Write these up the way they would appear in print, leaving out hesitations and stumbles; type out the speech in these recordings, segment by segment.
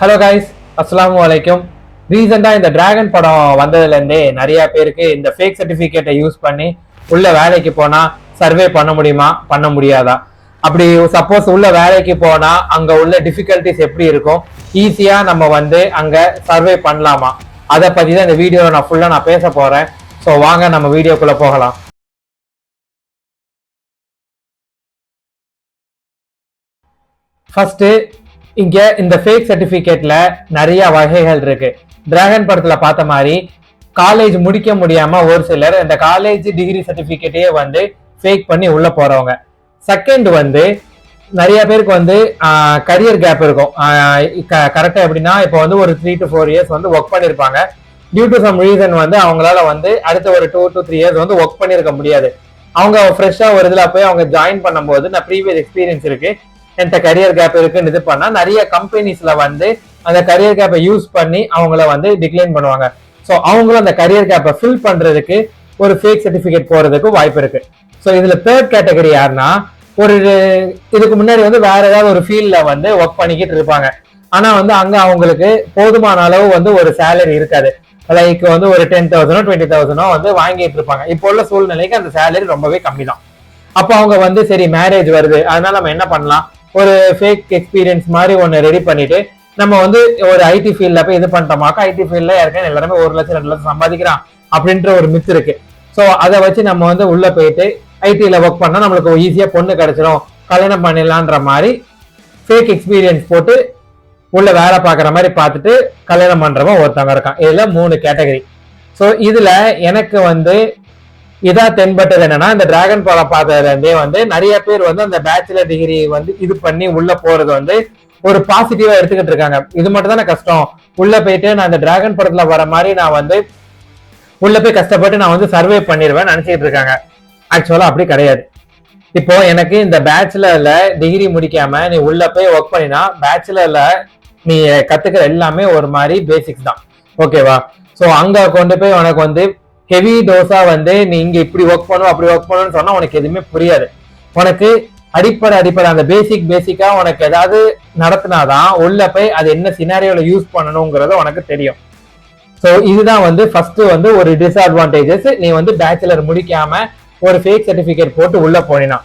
Hello guys, அஸ்ஸலாமு அலைக்கும். ரீசெண்டா இந்த டிராகன் படம் வந்ததுல இருந்தே நிறைய பேருக்கு இந்த ஃபேக் சர்டிபிகேட்டை யூஸ் பண்ணி உள்ள வேலைக்கு போனா சர்வே பண்ண முடியுமா, பண்ண முடியாதா, அப்படி சப்போஸ் உள்ள வேலைக்கு போனா அங்க உள்ள டிஃபிகல்டிஸ் எப்படி இருக்கும், ஈஸியா நம்ம அங்க சர்வே பண்ணலாமா, அதை பத்தி தான் இந்த வீடியோ நான் பேச போறேன். ஸோ வாங்க நம்ம வீடியோக்குள்ள போகலாம். ஃபர்ஸ்ட் இங்க இந்த ஃபேக் சர்டிபிகேட்ல நிறைய வகைகள் இருக்கு. டிராகன் படத்துல பார்த்த மாதிரி காலேஜ் முடிக்க முடியாம ஒரு சிலர் இந்த காலேஜ் டிகிரி சர்டிபிகேட்டையே ஃபேக் பண்ணி உள்ள போறவங்க. செகண்ட் நிறைய பேருக்கு கரியர் கேப் இருக்கும். கரெக்டா எப்படின்னா இப்போ ஒரு 3 to 4 இயர்ஸ் ஒர்க் பண்ணிருப்பாங்க. டியூ டு சம் ரீசன் அவங்களால அடுத்த ஒரு 2 to 3 இயர்ஸ் ஒர்க் பண்ணிருக்க முடியாது. அவங்க ஃப்ரெஷ்ஷா ஒரு இதுல போய் அவங்க ஜாயின் பண்ணும்போது நான் ப்ரீவியஸ் எக்ஸ்பீரியன்ஸ் இருக்கு, என்கிட்ட கரியர் கேப் இருக்குன்னு இது பண்ணா நிறைய கம்பெனிஸ்ல அந்த கரியர் கேப்பை யூஸ் பண்ணி அவங்கள டிக்ளைன் பண்ணுவாங்க. ஸோ அவங்களும் அந்த கரியர் கேப்பை ஃபில் பண்றதுக்கு ஒரு ஃபேக் சர்டிபிகேட் போறதுக்கு வாய்ப்பு இருக்கு. ஸோ இதுல தேர்ட் கேட்டகரி யாருன்னா, ஒரு இதுக்கு முன்னாடி வேற ஏதாவது ஒரு ஃபீல்ட்ல ஒர்க் பண்ணிக்கிட்டு இருப்பாங்க. ஆனா அங்க அவங்களுக்கு போதுமான அளவு ஒரு சேலரி இருக்காது. லைக் ஒரு 10,000 20,000 வாங்கிட்டு இருப்பாங்க. இப்போ உள்ள சூழ்நிலைக்கு அந்த சேலரி ரொம்பவே கம்மி தான். அப்போ அவங்க சரி மேரேஜ் வருது, அதனால நம்ம என்ன பண்ணலாம், ஒரு ஃபேக் எக்ஸ்பீரியன்ஸ் மாதிரி ஒன்று ரெடி பண்ணிட்டு நம்ம ஒரு ஐடி ஃபீல்ட்ல போய் இது பண்ணிட்டோமாக்கா, ஐடி ஃபீல்ட்ல யாருக்கேன் எல்லாருமே 1 லட்சம் 2 லட்சம் சம்பாதிக்கிறான் அப்படின்ற ஒரு மித்து இருக்கு. ஸோ அதை வச்சு நம்ம உள்ள போயிட்டு ஐடில ஒர்க் பண்ணா நம்மளுக்கு ஈஸியா பொண்ணு கிடைச்சிடும், கல்யாணம் பண்ணிடலான்ற மாதிரி ஃபேக் எக்ஸ்பீரியன்ஸ் போட்டு உள்ள வேலை பார்க்குற மாதிரி பார்த்துட்டு கல்யாணம் பண்றவன் ஒருத்தவங்க இருக்கான். இதுல 3 கேட்டகரி. ஸோ இதுல எனக்கு இதா தென்பட்டது என்னன்னா, இந்த டிராகன் படம் பார்த்ததுல இருந்தே நிறைய பேர் அந்த பேச்சுலர் டிகிரி இது பண்ணி உள்ள போறது ஒரு பாசிட்டிவா எடுத்துக்கிட்டு இருக்காங்க. இது மட்டும் தானே கஷ்டம், உள்ள போயிட்டு நான் இந்த டிராகன் படத்துல வர மாதிரி நான் உள்ள போய் கஷ்டப்பட்டு நான் சர்வே பண்ணிடுவேன் நினைச்சிட்டு இருக்காங்க. ஆக்சுவலா அப்படி கிடையாது. இப்போ எனக்கு இந்த பேச்சுலர்ல டிகிரி முடிக்காம நீ உள்ள போய் ஒர்க் பண்ணினா பேச்சுலர்ல நீ கத்துக்கிற எல்லாமே ஒரு மாதிரி பேசிக்ஸ் தான், ஓகேவா? ஸோ அங்க கொண்டு போய் உனக்கு ஹெவி டோஸா நீ இங்க இப்படி ஒர்க் பண்ணும் அப்படி ஒர்க் பண்ணணும்னு சொன்னா உனக்கு எதுவுமே புரியாது. உனக்கு அடிப்படை அந்த பேசிக்கா உனக்கு ஏதாவது நடத்தினாதான் உள்ள போய் அது என்ன சினாரியோல யூஸ் பண்ணணுங்கிறது உனக்கு தெரியும். ஸோ இதுதான் ஃபர்ஸ்ட் ஒரு டிஸ்அட்வான்டேஜஸ். நீ பேச்சுலர் முடிக்காம ஒரு ஃபேக் சர்டிபிகேட் போட்டு உள்ள போனா.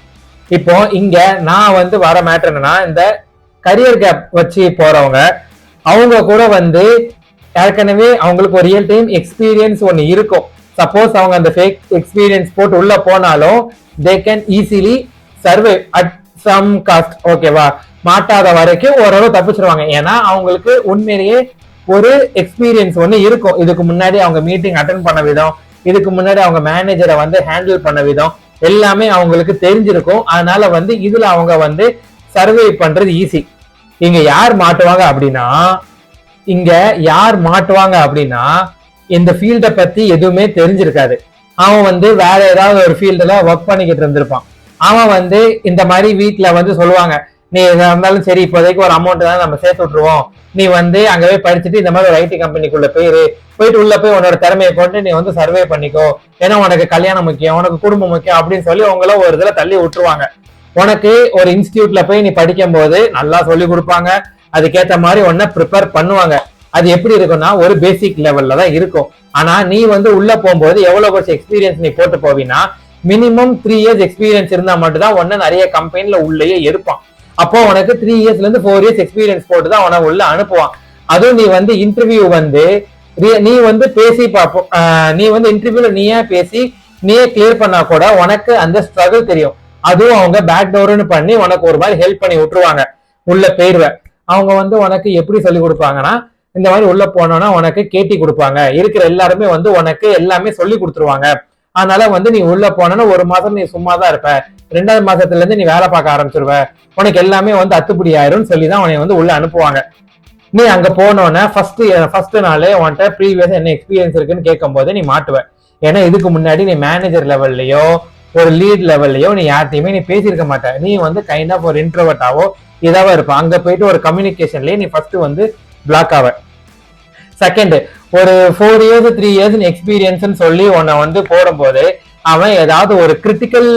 இப்போ இங்க நான் வர மேட்டர் என்னன்னா, இந்த கரியர் கேப் வச்சு போறவங்க அவங்க கூட ஏற்கனவே அவங்களுக்கு ஒரு ரியல் டைம் எக்ஸ்பீரியன்ஸ் ஒன்று இருக்கும். சப்போஸ் அவங்க அந்த ஃபேக் எக்ஸ்பீரியன்ஸ் போட்டு உள்ள போனாலும் they can easily survive at some cost, ஓகேவா? மாட்டாத வரைக்கும் ஓரளவு தப்பிச்சிருவாங்க. ஏன்னா அவங்களுக்கு உண்மையிலேயே ஒரு எக்ஸ்பீரியன்ஸ் ஒன்று இருக்கும். இதுக்கு முன்னாடி அவங்க மீட்டிங் அட்டென்ட் பண்ண விதம், இதுக்கு முன்னாடி அவங்க மேனேஜரை ஹேண்டில் பண்ண விதம் எல்லாமே அவங்களுக்கு தெரிஞ்சிருக்கும். அதனால இதுல அவங்க சர்வே பண்றது ஈஸி. இங்க யார் மாட்டுவாங்க அப்படின்னா இந்த ஃபீல்டை பத்தி எதுவுமே தெரிஞ்சிருக்காது. அவன் வேற ஏதாவது ஒரு ஃபீல்டுல ஒர்க் பண்ணிக்கிட்டு இருந்திருப்பான். அவன் இந்த மாதிரி வீட்டுல சொல்லுவாங்க, நீ இருந்தாலும் சரி இப்போதைக்கு ஒரு அமௌண்ட் தான் நம்ம சேர்த்து விட்டுருவோம், நீ அங்கவே படிச்சுட்டு இந்த மாதிரி ஒரு ஐடி கம்பெனிக்குள்ள போயிட்டு உள்ள போய் உன்னோட திறமையை கொண்டு நீ சர்வே பண்ணிக்கோ, ஏன்னா உனக்கு கல்யாணம் முக்கியம், உனக்கு குடும்பம் முக்கியம் அப்படின்னு சொல்லி உங்கள ஒரு இதுல தள்ளி விட்டுருவாங்க. உனக்கு ஒரு இன்ஸ்டிடியூட்ல போய் நீ படிக்கும் போது நல்லா சொல்லி கொடுப்பாங்க, அதுக்கேற்ற மாதிரி உன்னை ப்ரிப்பேர் பண்ணுவாங்க. அது எப்படி இருக்கும்னா ஒரு பேசிக் லெவல்ல தான் இருக்கும். ஆனா நீ உள்ள போகும்போது எவ்வளவு வருஷம் எக்ஸ்பீரியன்ஸ் நீ போட்டு போவீன்னா, மினிமம் 3 இயர்ஸ் எக்ஸ்பீரியன்ஸ் இருந்தா மட்டும் தான் உன்ன நிறைய கம்பெனில உள்ளேயே எடுப்பான். அப்போ உனக்கு 3 இயர்ஸ்ல இருந்து 4 இயர்ஸ் எக்ஸ்பீரியன்ஸ் போட்டு தான் உன உள்ள அனுப்புவான். அதுவும் நீ இன்டர்வியூ நீ பேசி பார்ப்போம், நீ இன்டர்வியூல நீயே பேசி நீயே கிளியர் பண்ணா கூட உனக்கு அந்த ஸ்ட்ரகிள் தெரியும். அதுவும் அவங்க பேக் டோர்னு பண்ணி உனக்கு ஒரு மாதிரி ஹெல்ப் பண்ணி விட்டுருவாங்க. உள்ள போயிருவேன் அவங்க உனக்கு எப்படி சொல்லி கொடுப்பாங்கன்னா, இந்த மாதிரி உள்ள போனோம்னா உனக்கு கேட்டி கொடுப்பாங்க, இருக்கிற எல்லாருமே உனக்கு எல்லாமே சொல்லி கொடுத்துருவாங்க. அதனால நீ உள்ள போனோன்னா 1 மாசம் நீ சும்மா தான் இருப்ப, 2வது மாசத்துல இருந்து நீ வேலை பார்க்க ஆரம்பிச்சிருவ, உனக்கு எல்லாமே அத்துப்படி ஆயிரும் சொல்லிதான் உன்னை உள்ள அனுப்புவாங்க. நீ அங்க போனோன்னா ஃபர்ஸ்ட் நாளே உன்கிட்ட ப்ரீவியஸ் என்ன எக்ஸ்பீரியன்ஸ் இருக்குன்னு கேட்கும் போது நீ மாட்டுவ. ஏன்னா இதுக்கு முன்னாடி நீ மேனேஜர் லெவல்லையோ ஒரு லீட் லெவல்லையோ நீ யார்த்தையுமே நீ பேசியிருக்க மாட்ட. நீ கைண்ட் ஆஃப் ஒரு இன்ட்ரோவர்ட்டாவோ இதாவோ இருப்ப. அங்க போயிட்டு ஒரு கம்யூனிகேஷன்லயே நீ ஃபர்ஸ்ட் பிளாக் ஆவ. செகண்ட், ஒரு 4 இயர்ஸ் 3 இயர்ஸ் எக்ஸ்பீரியன்ஸ் சொல்லி உன்னை போடும்போது அவன் ஏதாவது ஒரு கிரிட்டிக்கல்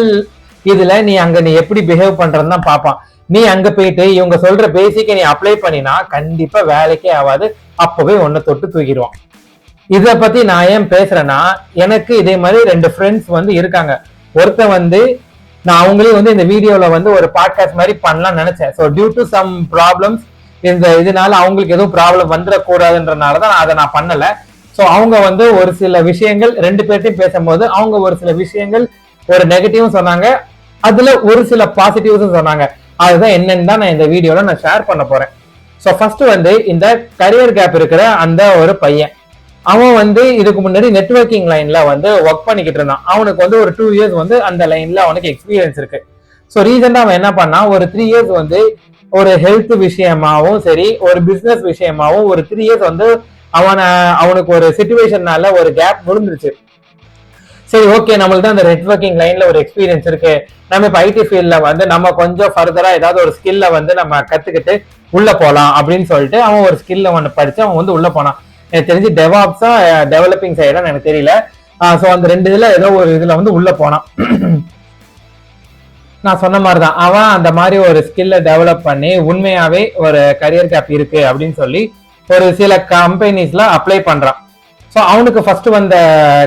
இதுல நீ எப்படி பிஹேவ் பண்றதுன்னு தான் பார்ப்பான். நீ அங்க போயிட்டு இவங்க சொல்ற பேசிக்கை நீ அப்ளை பண்ணினா கண்டிப்பா வேலைக்கே ஆகாது, அப்பவே உன்னை தொட்டு தூக்கிடுவான். இத பத்தி நான் ஏன் பேசுறேன்னா, எனக்கு இதே மாதிரி 2 ஃப்ரெண்ட்ஸ் வந்து இருக்காங்க. ஒருத்தன் வந்து நான் அவங்களையும் வந்து இந்த வீடியோல வந்து ஒரு பாட்காஸ்ட் மாதிரி பண்ணலாம்னு நினைச்சேன். So due to some problems இதனால அவங்களுக்கு எதுவும் ப்ராப்ளம் வந்துடக்கூடாதுன்றனாலதான் அதை நான் பண்ணல. ஸோ அவங்க வந்து ஒரு சில விஷயங்கள் 2 பேர்ட்டையும் பேசும்போது அவங்க ஒரு சில விஷயங்கள் ஒரு நெகட்டிவும் சொன்னாங்க, அதுல ஒரு சில பாசிட்டிவ்ஸும் சொன்னாங்க. அதுதான் என்னன்னு தான் நான் இந்த வீடியோல நான் ஷேர் பண்ண போறேன். ஸோ ஃபர்ஸ்ட் வந்து இந்த கரியர் கேப் இருக்கிற அந்த ஒரு பையன், அவன் வந்து இதுக்கு முன்னாடி நெட்வொர்க்கிங் லைன்ல வந்து ஒர்க் பண்ணிக்கிட்டு இருந்தான். அவனுக்கு வந்து ஒரு 2 இயர்ஸ் வந்து அந்த லைன்ல அவனுக்கு எக்ஸ்பீரியன்ஸ் இருக்கு. ஸோ ரீசெண்டா அவன் என்ன பண்ணான், ஒரு 3 இயர்ஸ் வந்து ஒரு ஹெல்த் விஷயமாவும் சரி, ஒரு பிசினஸ் விஷயமாவும் ஒரு 3 இயர்ஸ் வந்து அவனுக்கு ஒரு சிச்சுவேஷன்னால ஒரு கேப் விழுந்துருச்சு. சரி, ஓகே, நம்மளுக்கு தான் அந்த நெட்வொர்க்கிங் லைன்ல ஒரு எக்ஸ்பீரியன்ஸ் இருக்கு, நம்ம இப்ப ஐடி ஃபீல்ட்ல வந்து நம்ம கொஞ்சம் ஃபர்தரா ஏதாவது ஒரு ஸ்கில்ல வந்து நம்ம கத்துக்கிட்டு உள்ள போலாம் அப்படின்னு சொல்லிட்டு அவன் ஒரு ஸ்கில்ல ஒன்று படிச்சு அவன் வந்து உள்ள போனான். எனக்கு தெரிஞ்சு டெவாப்ஸா டெவலப்பிங் சைடான்னு எனக்கு தெரியல. ஸோ அந்த 2 இதுல ஏதோ ஒரு இதுல வந்து உள்ள போனான். நான் சொன்ன மாதிரிதான் அவன் அந்த மாதிரி ஒரு ஸ்கில்ல டெவலப் பண்ணி உண்மையாவே ஒரு கரியர் கேப் இருக்கு அப்படின்னு சொல்லி ஒரு சில கம்பெனிஸ்ல அப்ளை பண்றான். ஸோ அவனுக்கு ஃபர்ஸ்ட் வந்த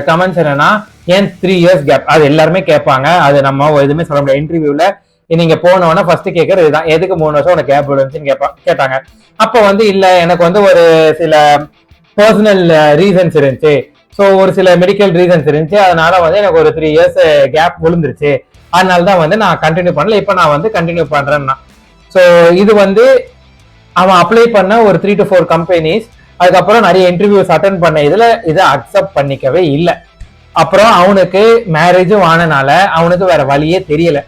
கமெண்ட்ஸ் என்னன்னா, ஏன் 3 இயர்ஸ் கேப்? அது எல்லாருமே கேட்பாங்க, அது நம்ம எதுவுமே சொல்ல முடியாது. இன்டர்வியூல நீங்க போனோன்னா ஃபர்ஸ்ட் கேட்கறது இதுதான், எதுக்கு 3 வருஷம் உனக்கு கேப் விழுந்துச்சுன்னு கேட்டாங்க. அப்ப வந்து இல்ல, எனக்கு வந்து ஒரு சில பர்சனல் ரீசன்ஸ் இருந்துச்சு, ஸோ ஒரு சில மெடிக்கல் ரீசன்ஸ் இருந்துச்சு, அதனால வந்து எனக்கு ஒரு 3 இயர்ஸ் கேப் விழுந்துருச்சு, அதனால தான் வந்து நான் கண்டினியூ பண்ணல, இப்போ நான் வந்து கண்டினியூ பண்றேன்னா. ஸோ இது வந்து அவன் அப்ளை பண்ண ஒரு 3 to 4 கம்பெனிஸ், அதுக்கப்புறம் நிறைய இன்டர்வியூஸ் அட்டன் பண்ண இதுல இதை அக்செப்ட் பண்ணிக்கவே இல்லை. அப்புறம் அவனுக்கு மேரேஜும் ஆனனால அவனுக்கு வேற வழியே தெரியல.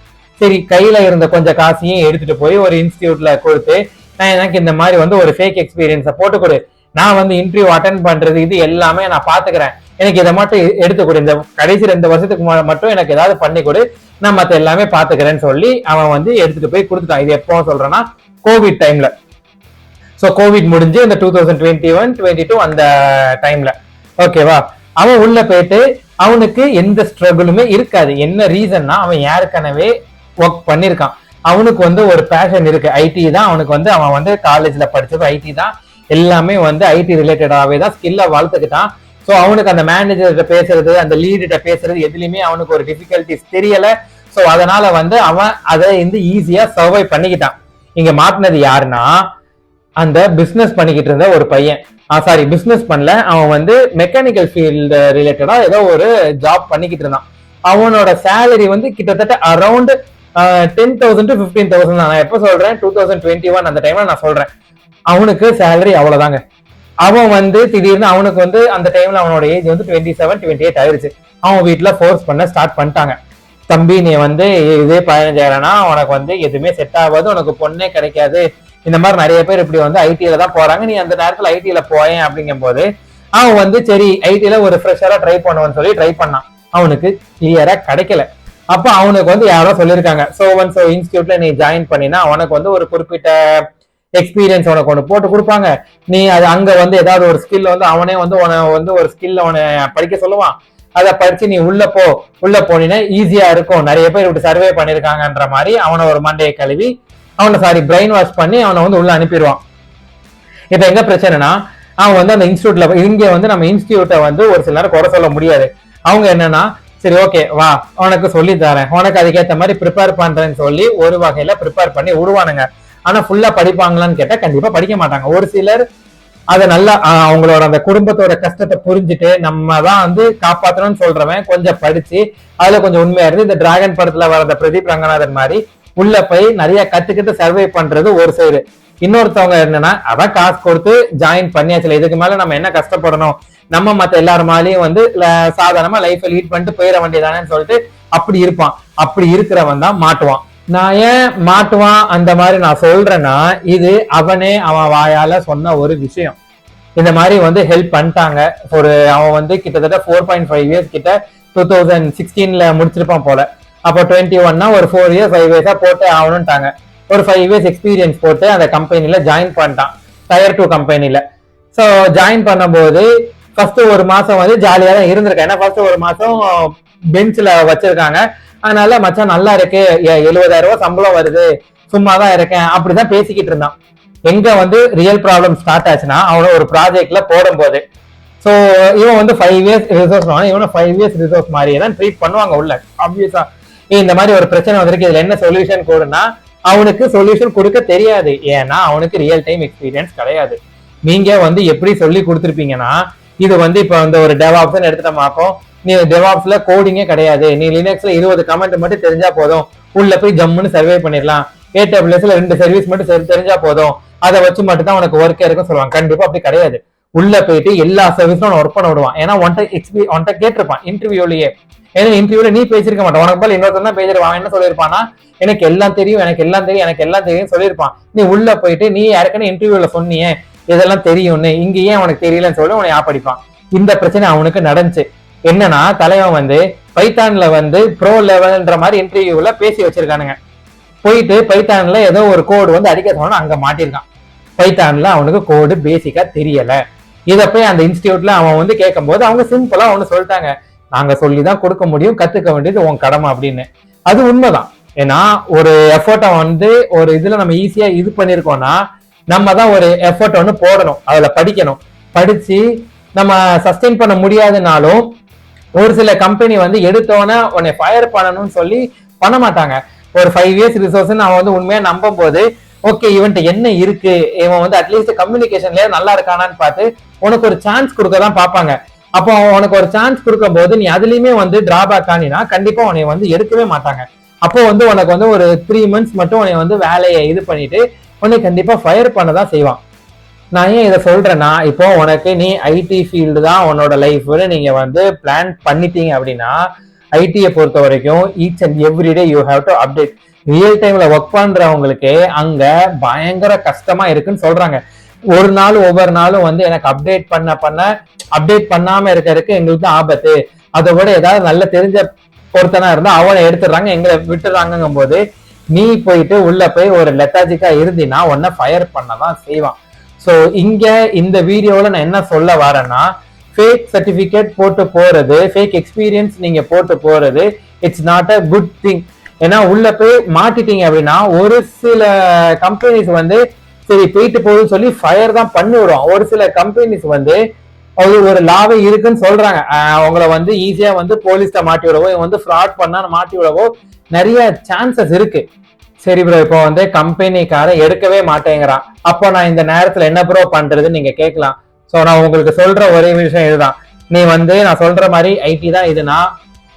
சரி, கையில இருந்த கொஞ்சம் காசையும் எடுத்துட்டு போய் ஒரு இன்ஸ்டிடியூட்ல கொடுத்து, நான் எனக்கு இந்த மாதிரி வந்து ஒரு ஃபேக் எக்ஸ்பீரியன்ஸை போட்டு கொடு, நான் வந்து இன்டர்வியூ அட்டன் பண்றது இது எல்லாமே நான் பாத்துக்கிறேன், எனக்கு இதை மட்டும் எடுத்து கொடு, இந்த கடைசி 2 வருஷத்துக்கு மட்டும் எனக்கு ஏதாவது பண்ணி கொடு, நான் மத்த எல்லாமே பாத்துக்கிறேன்னு சொல்லி அவன் வந்து எடுத்துட்டு போய் கொடுத்துட்டான். இது எப்போ சொல்றேன்னா, கோவிட் டைம்ல. ஸோ கோவிட் முடிஞ்சு இந்த 2021-22 அந்த டைம்ல, ஓகேவா, அவன் உள்ள போயிட்டு அவனுக்கு எந்த ஸ்ட்ரகிளுமே இருக்காது. என்ன ரீசன்னா, அவன் ஏற்கனவே ஒர்க் பண்ணிருக்கான், அவனுக்கு வந்து ஒரு பேஷன் இருக்கு, ஐடி தான் அவனுக்கு வந்து, அவன் வந்து காலேஜ்ல படிச்சது ஐடி தான், எல்லாமே வந்து ஐடி ரிலேட்டடாவே தான் ஸ்கில்ல வளர்த்துக்கிட்டான். ஸோ அவனுக்கு அந்த மேனேஜர்கிட்ட பேசுறது, அந்த லீடுகிட்ட பேசுறது எதுலையுமே அவனுக்கு ஒரு டிஃபிகல்டிஸ் தெரியல. ஸோ அதனால வந்து அவன் அதை வந்து ஈஸியா சர்வை பண்ணிக்கிட்டான். இங்க மாட்டினது யாருன்னா, அந்த பிசினஸ் பண்ணிக்கிட்டு இருந்த ஒரு பையன், சாரி பிசினஸ் பண்ணல, அவன் வந்து மெக்கானிக்கல் ஃபீல்டு ரிலேட்டடா ஏதோ ஒரு ஜாப் பண்ணிக்கிட்டு இருந்தான். அவனோட சேலரி வந்து கிட்டத்தட்ட அரௌண்ட் 10,000 to 15,000 தான். நான் எப்ப சொல்றேன், 2021 அந்த டைம்ல நான் சொல்றேன். அவனுக்கு சேலரி அவ்வளவுதாங்க. அவன் வந்து திடீர்னு அவனுக்கு வந்து அந்த டைம்ல அவனோட ஏஜ் வந்து 27-28 ஆயிருச்சு. அவன் வீட்டுல ஃபோர்ஸ் பண்ண ஸ்டார்ட் பண்ணிட்டாங்க, தம்பி நீ வந்து இதே 15,000னா உனக்கு வந்து எதுவுமே செட் ஆகாது, உனக்கு பொண்ணே கிடைக்காது, இந்த மாதிரி நிறைய பேர் இப்படி வந்து ஐடியில தான் போறாங்க, நீ அந்த நேரத்துல ஐடியில போயேன் அப்படிங்கும் போது அவன் வந்து சரி ஐடியில ஒரு ஃப்ரெஷரா ட்ரை பண்ணுவான்னு சொல்லி ட்ரை பண்ணான். அவனுக்கு கிளியரா கிடைக்கல. அப்ப அவனுக்கு வந்து யாரோ சொல்லியிருக்காங்க, ஸோ இன்ஸ்டியூட்ல நீ ஜாயின் பண்ணினா உனக்கு வந்து ஒரு குறிப்பிட்ட எக்ஸ்பீரியன்ஸ் உனக்கு ஒன்று போட்டு கொடுப்பாங்க, நீ அது அங்க வந்து ஏதாவது ஒரு ஸ்கில் வந்து அவனே வந்து வந்து ஒரு ஸ்கில் அவனை படிக்க சொல்லுவான், அதை படிச்சு நீ உள்ள போனீங்கன்னா ஈஸியா இருக்கும், நிறைய பேர் இப்படி சர்வே பண்ணிருக்காங்கன்ற மாதிரி அவனை ஒரு மண்டையை கழுவி அவனை பிரெயின் வாஷ் பண்ணி அவனை வந்து உள்ள அனுப்பிடுவான். இப்ப எங்க பிரச்சனைனா, அவன் வந்து அந்த இன்ஸ்டியூட்ல இங்க வந்து நம்ம இன்ஸ்டியூட்டை வந்து ஒரு சில நேரம் குறை சொல்ல முடியாது. அவங்க என்னன்னா, சரி ஓகே வா உனக்கு சொல்லி தரேன், உனக்கு அதுக்கேற்ற மாதிரி ப்ரிப்பேர் பண்றேன்னு சொல்லி ஒரு வகையில ப்ரிப்பேர் பண்ணி விடுவானுங்க. ஆனா ஃபுல்லா படிப்பாங்களான்னு கேட்டா கண்டிப்பா படிக்க மாட்டாங்க. ஒரு சிலர் அதை நல்லா அவங்களோட அந்த குடும்பத்தோட கஷ்டத்தை புரிஞ்சுட்டு நம்ம தான் வந்து காப்பாற்றணும்னு சொல்றவன் கொஞ்சம் படிச்சு அதுல கொஞ்சம் உண்மையா இருந்து இந்த டிராகன் படத்துல வர அந்த பிரதீப் ரங்கநாதன் மாதிரி உள்ள போய் நிறைய கத்துக்கிட்டு சர்வே பண்றது ஒரு சைடு. இன்னொருத்தவங்க என்னன்னா, அதான் காசு கொடுத்து ஜாயின் பண்ணியாச்சுல, இதுக்கு மேல நம்ம என்ன கஷ்டப்படணும், நம்ம மத்த எல்லாருமாலையும் வந்து சாதாரணமா லைஃப் லீட் பண்ணிட்டு போயிட வேண்டியதானேன்னு சொல்லிட்டு அப்படி இருப்பான். அப்படி இருக்கிறவன் தான் மாட்டுவான். நான் ஏன் மாட்டுவான் அந்த மாதிரி நான் சொல்றேன்னா, இது அவன் வாயால சொன்ன ஒரு விஷயம். இந்த மாதிரி வந்து ஹெல்ப் பண்ணிட்டாங்க. அவன் வந்து கிட்டத்தட்ட 4.5 இயர்ஸ் கிட்ட 2016 முடிச்சிருப்பான் போல. அப்போ 21னா ஒரு 4 இயர்ஸ் 5 இயர்ஸா போட்டு ஆகணும்ட்டாங்க. ஒரு 5 இயர்ஸ் எக்ஸ்பீரியன்ஸ் போட்டு அந்த கம்பெனில ஜாயின் பண்ணிட்டான், Tier 2 கம்பெனில. ஸோ ஜாயின் பண்ணும்போது ஃபர்ஸ்ட் ஒரு மாசம் வந்து ஜாலியா தான் இருந்திருக்கேன். ஏன்னா ஃபர்ஸ்ட் ஒரு மாசம் பெஞ்ச்ல வச்சிருக்காங்க, அதனால மச்சான் நல்லா இருக்கு, 70,000 ரூபாய் சம்பளம் வருது, சும்மாதான் இருக்கேன் அப்படிதான் பேசிக்கிட்டு இருந்தான். எங்க வந்து ரியல் ப்ராப்ளம் ஸ்டார்ட் ஆச்சுன்னா அவனை ஒரு ப்ராஜெக்ட்ல போடும் போது, ஸோ இவன் வந்து 5 இயர்ஸ் ரிசோர்ஸ் இவனை 5 இயர்ஸ் ரிசோர்ஸ் மாதிரியே தான் ட்ரீட் பண்ணுவாங்க உள்ள. ஆப்வியஸா இந்த மாதிரி ஒரு பிரச்சனை வந்திருக்கு, இதுல என்ன சொல்யூஷன் கொடுனா அவனுக்கு சொல்யூஷன் கொடுக்க தெரியாது. ஏன்னா அவனுக்கு ரியல் டைம் எக்ஸ்பீரியன்ஸ் கிடையாது. நீங்க வந்து எப்படி சொல்லி கொடுத்துருப்பீங்கன்னா, இது வந்து இப்ப வந்து ஒரு டெவாப்ஸ் எடுத்துட்டோமாக்கும், நீ டெவாப்ஸ்ல கோடிங்கே கிடையாது, நீ லினக்ஸ்ல 20 கமெண்ட் மட்டும் தெரிஞ்சா போதும், உள்ள போய் ஜம்முன்னு சர்வே பண்ணிடலாம், AWSல 2 சர்வீஸ் மட்டும் தெரிஞ்சா போதும், அதை வச்சு மட்டும் தான் உனக்கு ஒர்க்கே இருக்கும் சொல்லுவாங்க. கண்டிப்பா அப்படி கிடையாது. உள்ள போயிட்டு எல்லா சர்வீஸும் ஒர்க் பண்ண விடுவான். ஏன்னா ஒன்ட்ட கேட்டிருப்பான் இன்டர்வியூலயே. ஏன்னா இன்டர்வியூல நீ பேசிருக்க மாட்டான், உனக்கு போல இன்னொருத்தன் தான் பேசிருப்பான். என்ன சொல்லியிருப்பான்னா, எனக்கு எல்லாம் தெரியும், எனக்கு எல்லாம் தெரியும், எனக்கு எல்லாம் தெரியும் சொல்லியிருப்பான். நீ உள்ள போயிட்டு நீ யாருக்குன்னு இன்டர்வியூல சொன்னியே இதெல்லாம் தெரியும்னு, இங்க ஏன் உனக்கு தெரியலன்னு சொல்லி உன்னை ஆப்படிப்பான். இந்த பிரச்சனை அவனுக்கு நடந்துச்சு. என்னன்னா தலைவன் வந்து பைத்தான்ல வந்து ப்ரோ லெவல்ன்ற மாதிரி இன்டர்வியூல பேசி வச்சிருக்கானுங்க. போயிட்டு பைத்தான்ல ஏதோ ஒரு கோடு வந்து அடிக்க சொன்னா அங்க மாட்டிருக்கான். பைத்தான்ல அவனுக்கு கோடு பேசிக்கா தெரியல. இத போய் அந்த இன்ஸ்டிடியூட்ல அவன் வந்து கேட்கும் போது அவங்க சிம்பிளா ஒண்ணு சொல்லிட்டாங்க, நாங்க சொல்லிதான் கொடுக்க முடியும், கத்துக்க வேண்டியது உன் கடமை அப்படின்னு. அது உண்மைதான். ஏன்னா ஒரு எஃபர்ட்டை வந்து ஒரு இதுல நம்ம ஈஸியா இது பண்ணிருக்கோம்னா நம்ம தான் ஒரு எஃபர்ட் ஒன்று போடணும், அதுல படிக்கணும். படிச்சு நம்ம சஸ்டெயின் பண்ண முடியாதுனாலும் ஒரு சில கம்பெனி வந்து எடுத்தோன்னே உன்னை ஃபயர் பண்ணணும்னு சொல்லி பண்ண மாட்டாங்க. ஒரு 5 இயர்ஸ் ரிசோர்ஸ் அவன் வந்து உண்மையா நம்பும் போது, ஓகே இவன்ட்ட என்ன இருக்கு, இவன் வந்து அட்லீஸ்ட் கம்யூனிகேஷன்ல நல்லா இருக்கானான்னு பார்த்து உனக்கு ஒரு சான்ஸ் கொடுக்கதான் பார்ப்பாங்க. அப்போ உனக்கு ஒரு சான்ஸ் கொடுக்கும் போது நீ அதுலயுமே வந்து டிராபேக் ஆனினா கண்டிப்பா உன்னை வந்து எடுக்கவே மாட்டாங்க. அப்போ வந்து உனக்கு வந்து ஒரு 3 months மட்டும் உன்னை வந்து வேலையை இது பண்ணிட்டு உன்னை கண்டிப்பா ஃபயர் பண்ணதான் செய்வான். நான் ஏன் இதை சொல்றேன்னா, இப்போ உனக்கு நீ ஐடி ஃபீல்டு தான் உன்னோட லைஃப்னு நீங்க வந்து பிளான் பண்ணிட்டீங்க அப்படின்னா, ஐடியை பொறுத்த வரைக்கும் each and everyday you have to update. Real டைம்ல ஒர்க் பண்றவங்களுக்கு அங்க பயங்கர கஷ்டமா இருக்குன்னு சொல்றாங்க. ஒரு நாள் ஒவ்வொரு நாளும் வந்து எனக்கு அப்டேட் பண்ணாம இருக்கிறதுக்கு எங்களுக்கு தான் ஆபத்து. அதை விட ஏதாவது நல்ல தெரிஞ்ச ஒருத்தனா இருந்தா அவனை எடுத்துடுறாங்க, எங்களை விட்டுறாங்கும் போது நீ போயிட்டு உள்ள போய் ஒரு லெத்தாஜிக்கா இருந்தினா உன்னை ஃபயர் பண்ணதான் செய்வான். ஸோ இங்க இந்த வீடியோவில் நான் என்ன சொல்ல வரேன்னா, ஃபேக் சர்டிஃபிகேட் போட்டு போறது, ஃபேக் எக்ஸ்பீரியன்ஸ் நீங்க போட்டு போறது it's not a good thing. ஏன்னா உள்ள போய் மாட்டிட்டீங்க அப்படின்னா ஒரு சில கம்பெனிஸ் வந்து சரி போயிட்டு போகுதுன்னு சொல்லி ஃபயர் தான் பண்ணி விடுவோம். ஒரு சில கம்பெனிஸ் வந்து அது ஒரு லாவே இருக்குன்னு சொல்றாங்க, அவங்கள வந்து ஈஸியா வந்து போலீஸ்ட மாட்டி விடவோ வந்து ஃப்ராட் பண்ணா மாட்டி விடவோ நிறைய சான்சஸ் இருக்கு. சரி ப்ரோ, இப்போ வந்து கம்பெனிக்காரன் எடுக்கவே மாட்டேங்கிறான், அப்போ நான் இந்த நேரத்துல என்ன ப்ரோ பண்றதுன்னு நீங்க கேட்கலாம். ஸோ நான் உங்களுக்கு சொல்ற ஒரே விஷயம் இதுதான், நீ வந்து நான் சொல்ற மாதிரி ஐடி தான் இதுனா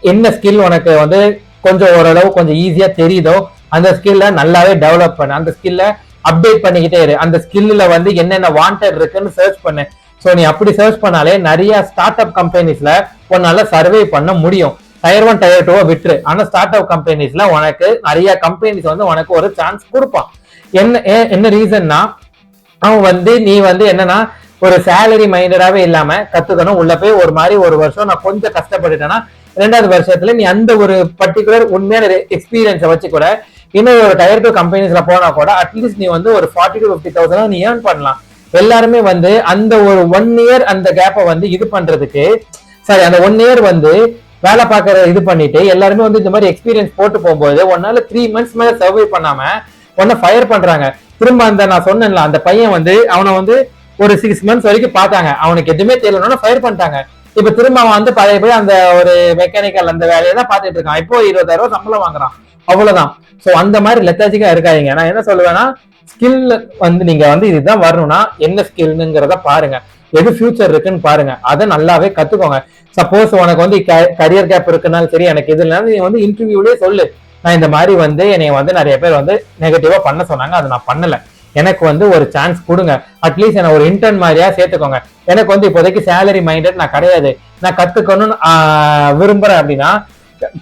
என்ன ஸ்கில் உனக்கு வந்து கொஞ்சம் ஓரளவு கொஞ்சம் ஈஸியா தெரியுதோ அந்த ஸ்கில்ல நல்லாவே டெவலப் பண்ணு, அந்த ஸ்கில்ல அப்டேட் பண்ணிக்கிட்டே இரு, அந்த ஸ்கில்ல வந்து என்னென்ன வாண்டட் இருக்குன்னு சர்ச் பண்ணு. ஸோ நீ அப்படி சர்ச் பண்ணாலே நிறைய ஸ்டார்ட் அப் கம்பெனிஸ்ல உன்னால சர்வே பண்ண முடியும். Tier 1 Tier 2 விட்டுரு, ஆனா ஸ்டார்ட் அப் கம்பெனிஸ்ல உனக்கு நிறைய கம்பெனிஸ் வந்து உனக்கு ஒரு சான்ஸ் கொடுப்பான். என்ன ரீசன்னா, அவன் வந்து நீ வந்து என்னன்னா ஒரு சேலரி மைண்டடாவே இல்லாம கத்துக்கணும், உள்ள போய் ஒரு மாதிரி ஒரு வருஷம் நான் கொஞ்சம் கஷ்டப்பட்டுட்டேன்னா 2வது வருஷத்துல நீ அந்த ஒரு பர்டிகுலர் உண்மையான எக்ஸ்பீரியன்ஸை வச்சு கூட இன்னும் ஒரு Tier 2 கம்பெனிஸ்ல போனா கூட அட்லீஸ்ட் நீ வந்து ஒரு 40,000 to 50,000 நீ ஏர்ன் பண்ணலாம். எல்லாருமே வந்து அந்த ஒரு 1 year அந்த கேப்பை வந்து இது பண்றதுக்கு சரி, அந்த 1 year வந்து வேலை பார்க்கற இது பண்ணிட்டு எல்லாருமே வந்து இந்த மாதிரி எக்ஸ்பீரியன்ஸ் போட்டு போகும்போது ஒன்னால 3 months மேல சர்வை பண்ணாம உன்னை ஃபயர் பண்றாங்க. திரும்ப அந்த நான் சொன்னேன்ல அந்த பையன் வந்து அவனை வந்து ஒரு 6 months வரைக்கும் பார்த்தாங்க, அவனுக்கு எதுவுமே தெரியலன்னா ஃபயர் பண்ணிட்டாங்க. இப்ப திரும்ப அவன் வந்து பழைய போய் அந்த ஒரு மெக்கானிக்கல் அந்த வேலையை தான் பார்த்துட்டு இருக்கான். இப்போ 20,000 சம்பளம் வாங்குறான், அவ்வளவுதான். ஸோ அந்த மாதிரி லெத்தாஜிக்கா இருக்காதீங்க. நான் என்ன சொல்லுவேன்னா, ஸ்கில் வந்து நீங்க வந்து இதுதான் வரணும்னா என்ன ஸ்கில்ங்கிறத பாருங்க, எது ஃபியூச்சர் இருக்குன்னு பாருங்க, அதை நல்லாவே கத்துக்கோங்க. சப்போஸ் உனக்கு வந்து கரியர் கேப் இருக்குனாலும் சரி, எனக்கு இது இல்லைன்னா நீ வந்து இன்டர்வியூலயே சொல்லு, நான் இந்த மாதிரி வந்து என்னை வந்து நிறைய பேர் வந்து நெகட்டிவா பண்ண சொன்னாங்க, அதை நான் பண்ணல, எனக்கு வந்து ஒரு சான்ஸ் கொடுங்க, அட்லீஸ்ட் என்ன ஒரு இன்டர்ன் மாதிரியா சேர்த்துக்கோங்க, எனக்கு வந்து இப்போதைக்கு சேலரி மைண்டட் நான் கிடையாது, நான் கத்துக்கணும்னு விரும்புறேன் அப்படின்னா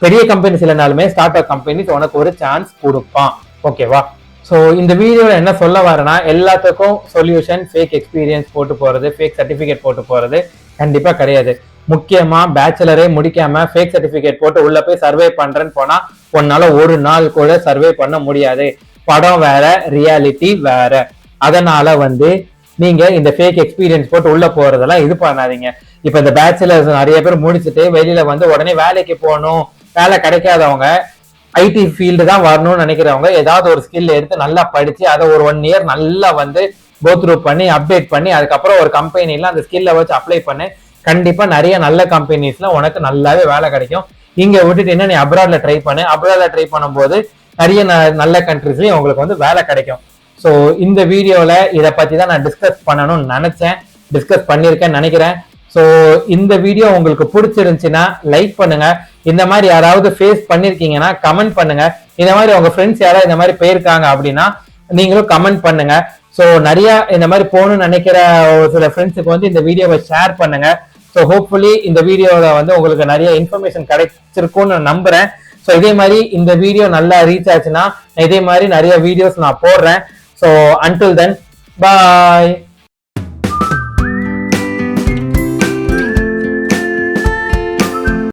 பெரிய கம்பெனிஸ் இல்லைனாலுமே ஸ்டார்ட் அப் கம்பெனிஸ் உனக்கு ஒரு சான்ஸ் கொடுப்பான். ஓகேவா? ஸோ இந்த வீடியோவில் என்ன சொல்ல வரேன்னா, எல்லாத்துக்கும் சொல்யூஷன் ஃபேக் எக்ஸ்பீரியன்ஸ் போட்டு போறது, ஃபேக் சர்டிஃபிகேட் போட்டு போறது கண்டிப்பா கிடையாது. முக்கியமா பேச்சுலரே முடிக்காம ஃபேக் சர்டிஃபிகேட் போட்டு உள்ள போய் சர்வே பண்றேன்னு போனா உன்னால ஒரு நாள் கூட சர்வே பண்ண முடியாது. படம் வேற, ரியாலிட்டி வேற. அதனால வந்து நீங்க இந்த ஃபேக் எக்ஸ்பீரியன்ஸ் போட்டு உள்ள போறதெல்லாம் இது பண்ணாதீங்க. இப்ப இந்த பேச்சுலர்ஸ் நிறைய பேர் முடிச்சுட்டு வெளியில வந்து உடனே வேலைக்கு போகணும், வேலை கிடைக்காதவங்க, ஐடி ஃபீல்டு தான் வரணும்னு நினைக்கிறவங்க ஏதாவது ஒரு ஸ்கில் எடுத்து நல்லா படிச்சு அதை ஒரு 1 இயர் நல்லா வந்து கோத்ரூ பண்ணி அப்டேட் பண்ணி அதுக்கப்புறம் ஒரு கம்பெனில அந்த ஸ்கில்லை வச்சு அப்ளை பண்ணு. கண்டிப்பா நிறைய நல்ல கம்பெனிஸ்ல உனக்கு நல்லாவே வேலை கிடைக்கும். இங்க விட்டுட்டு என்ன நீ அப்ராட்ல ட்ரை பண்ணு. அப்ராட்ல ட்ரை பண்ணும்போது நிறைய நல்ல கண்ட்ரிஸ்லயும் உங்களுக்கு வந்து வேலை கிடைக்கும். ஸோ இந்த வீடியோல இதை பத்தி தான் நான் டிஸ்கஸ் பண்ணணும்னு நினைச்சேன், டிஸ்கஸ் பண்ணியிருக்கேன்னு நினைக்கிறேன். ஸோ இந்த வீடியோ உங்களுக்கு பிடிச்சிருந்துச்சுன்னா லைக் பண்ணுங்க. இந்த மாதிரி யாராவது ஃபேஸ் பண்ணிருக்கீங்கன்னா கமெண்ட் பண்ணுங்க. இந்த மாதிரி உங்க ஃப்ரெண்ட்ஸ் யாராவது இந்த மாதிரி போயிருக்காங்க அப்படின்னா நீங்களும் கமெண்ட் பண்ணுங்க. ஸோ நிறைய இந்த மாதிரி போகணும்னு நினைக்கிற ஒரு சில ஃப்ரெண்ட்ஸுக்கு வந்து இந்த வீடியோவை ஷேர் பண்ணுங்க. ஸோ ஹோப்ஃபுல்லி இந்த வீடியோவில் வந்து உங்களுக்கு நிறைய இன்ஃபர்மேஷன் கிடைச்சிருக்கும்னு நான் நம்புறேன். ஸோ இதே மாதிரி இந்த வீடியோ நல்லா ரீச் ஆச்சுன்னா இதே மாதிரி நிறைய வீடியோஸ் நான் போடுறேன். ஸோ அன்டில் தென் பாய்.